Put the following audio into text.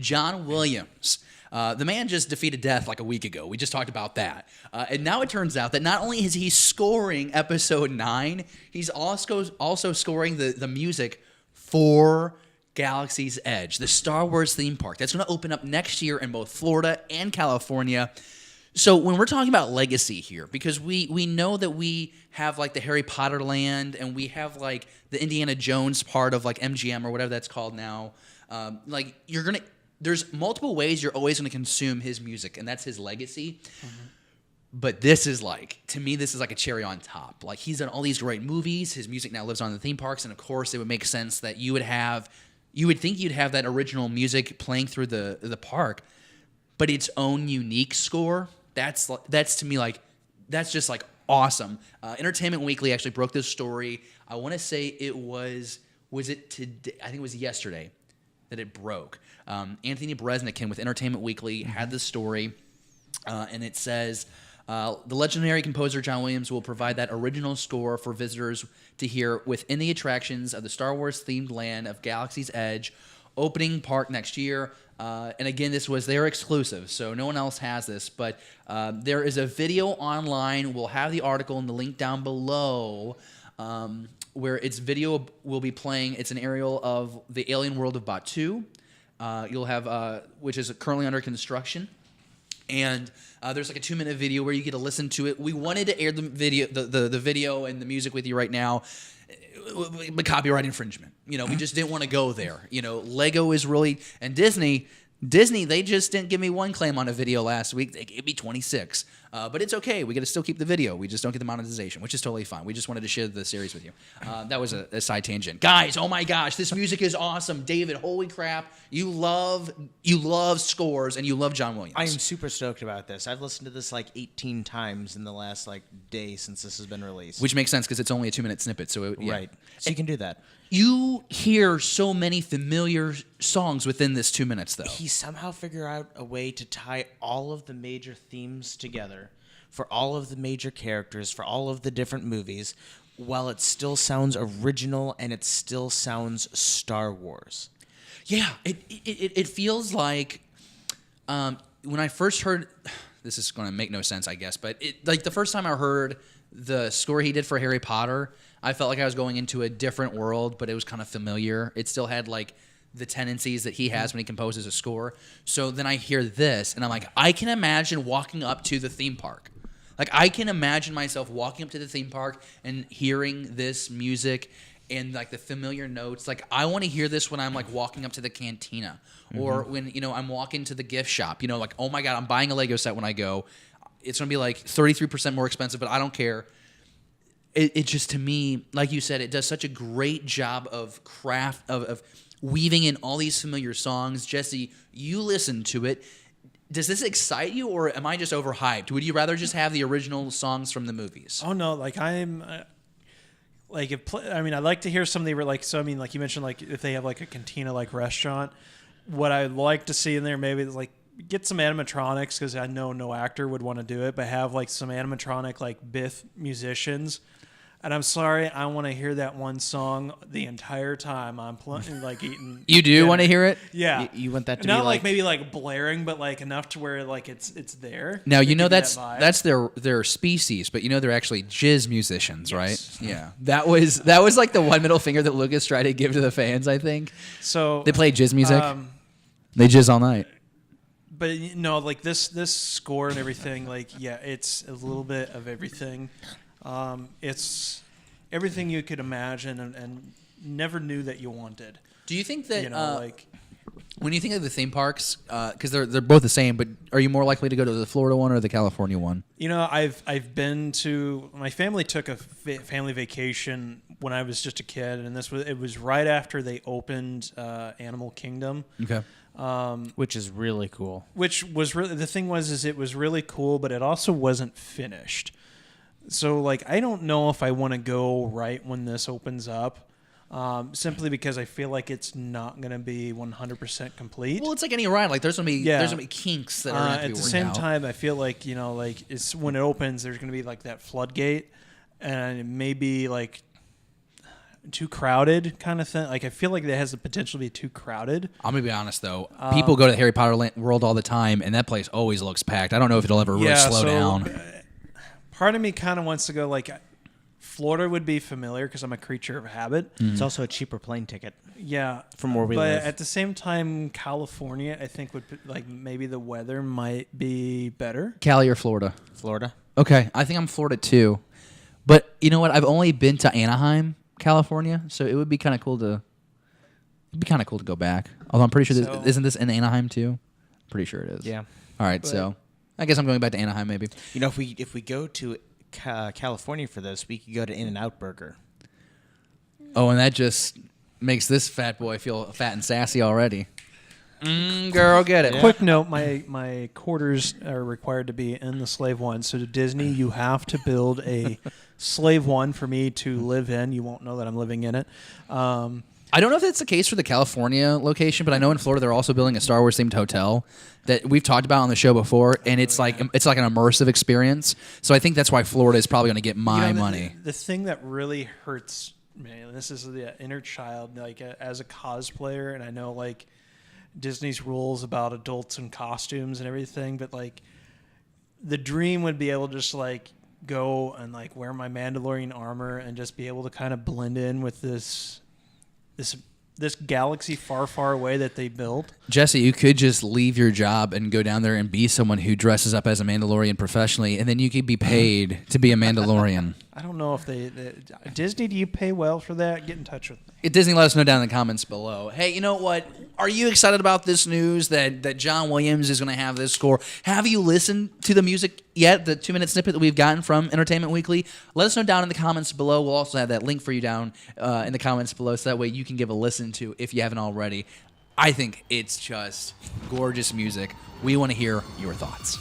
John Williams. The man just defeated death like a week ago. We just talked about that. And now it turns out that not only is he scoring episode 9, he's also scoring the music for Galaxy's Edge, the Star Wars theme park. That's going to open up next year in both Florida and California. So when we're talking about legacy here, because we know that we have like the Harry Potter land and we have like the Indiana Jones part of like MGM or whatever that's called now, there's multiple ways you're always going to consume his music, and that's his legacy. Mm-hmm. But this is like, to me, this is like a cherry on top. Like, he's done all these great movies. His music now lives on in the theme parks, and of course, it would make sense that you would think you'd have that original music playing through the park, but its own unique score. That's to me like, that's just like awesome. Entertainment Weekly actually broke this story. I want to say it was it today? I think it was yesterday that it broke. Anthony Breznican with Entertainment Weekly had the story, and it says, the legendary composer John Williams will provide that original score for visitors to hear within the attractions of the Star Wars-themed land of Galaxy's Edge, opening park next year. And again, this was their exclusive, so no one else has this. But there is a video online. We'll have the article and the link down below, where its video will be playing. It's an aerial of the alien world of Batuu. You'll have, which is currently under construction. And there's like a 2-minute video where you get to listen to it. We wanted to air the video and the music with you right now, but copyright infringement. We just didn't want to go there. Lego is really, and Disney, they just didn't give me one claim on a video last week. They gave me 26. But it's okay. We get to still keep the video. We just don't get the monetization, which is totally fine. We just wanted to share the series with you. That was a side tangent. Guys, oh my gosh, this music is awesome. David, holy crap. You love scores and you love John Williams. I am super stoked about this. I've listened to this like 18 times in the last day since this has been released. Which makes sense because it's only a 2-minute snippet. So yeah. Right. So you can do that. You hear so many familiar songs within this 2 minutes, though. He somehow figured out a way to tie all of the major themes together for all of the major characters, for all of the different movies, while it still sounds original and it still sounds Star Wars. Yeah, it feels like when I first heard, this is going to make no sense, I guess, but the first time I heard the score he did for Harry Potter, I felt like I was going into a different world, but it was kind of familiar. It still had like the tendencies that he has when he composes a score. So then I hear this, and I'm like, I can imagine walking up to the theme park. Like, I can imagine myself walking up to the theme park and hearing this music and like the familiar notes. Like, I want to hear this when I'm like walking up to the cantina, or when I'm walking to the gift shop. Like, oh my god, I'm buying a Lego set when I go. It's gonna be like 33% more expensive, but I don't care. It just, to me, like you said, it does such a great job of craft of weaving in all these familiar songs. Jesse, you listen to it. Does this excite you, or am I just overhyped? Would you rather just have the original songs from the movies? Oh no, like I'm, like I like to hear some of the like. So I mean, like you mentioned, like if they have like a cantina like restaurant, what I'd like to see in there maybe is like get some animatronics, because I know no actor would want to do it, but have like some animatronic like Biff musicians. And I'm sorry, I want to hear that one song the entire time I'm like eating. You do want to hear it? Yeah. You want that to not be like maybe like blaring, but like enough to where like it's there. Now that's their species, but they're actually jizz musicians, right? Yeah. That was like the one middle finger that Lucas tried to give to the fans, I think. So they play jizz music. They jizz all night. But like this score and everything, like it's a little bit of everything. It's everything you could imagine and never knew that you wanted. Do you think that when you think of the theme parks, because they're both the same, but are you more likely to go to the Florida one or the California one? I've been to, my family took a family vacation when I was just a kid, and it was right after they opened Animal Kingdom. Okay. Which is really cool. Which was really, the thing was it was really cool, but it also wasn't finished. So, like, I don't know if I want to go right when this opens up, simply because I feel like it's not going to be 100% complete. Well, it's like any ride. Like, there's gonna be kinks that are going to be at the same time. I feel like like it's when it opens, there's going to be like that floodgate, and maybe like too crowded kind of thing. Like I feel like it has the potential to be too crowded. I'm gonna be honest though. People go to Harry Potter World all the time, and that place always looks packed. I don't know if it'll ever really slow down. Part of me kind of wants to go like Florida would be familiar because I'm a creature of habit. It's also a cheaper plane ticket. Yeah, from where we but live. At the same time, California, I think would like maybe the weather might be better. Cali or Florida? Florida. Okay, I think I'm Florida too. But you know what? I've only been to Anaheim, California, so it would be kind of cool to. It'd be kind of cool to go back. Although I'm pretty sure isn't this in Anaheim too? Pretty sure it is. Yeah. All right, so I guess I'm going back to Anaheim maybe. You know, if we go to California for this, we could go to In-N-Out Burger. Oh, and that just makes this fat boy feel fat and sassy already. Girl, get it. Yeah. Quick note: my quarters are required to be in the Slave One. So to Disney, you have to build a Slave One for me to live in. You won't know that I'm living in it. I don't know if that's the case for the California location, but I know in Florida they're also building a Star Wars themed hotel that we've talked about on the show before, and it's like an immersive experience. So I think that's why Florida is probably going to get my money. The thing that really hurts me, and this is the inner child, like as a cosplayer, and I know like Disney's rules about adults and costumes and everything, but like the dream would be able to just like go and like wear my Mandalorian armor and just be able to kind of blend in with this galaxy far, far away that they built. Jesse, you could just leave your job and go down there and be someone who dresses up as a Mandalorian professionally, and then you could be paid to be a Mandalorian. I don't know if Disney, do you pay well for that? Get in touch with me. Disney, let us know down in the comments below. Hey, you know what? Are you excited about this news that John Williams is going to have this score? Have you listened to the music yet? The 2-minute snippet that we've gotten from Entertainment Weekly? Let us know down in the comments below. We'll also have that link for you down in the comments below, so that way you can give a listen to if you haven't already. I think it's just gorgeous music. We want to hear your thoughts.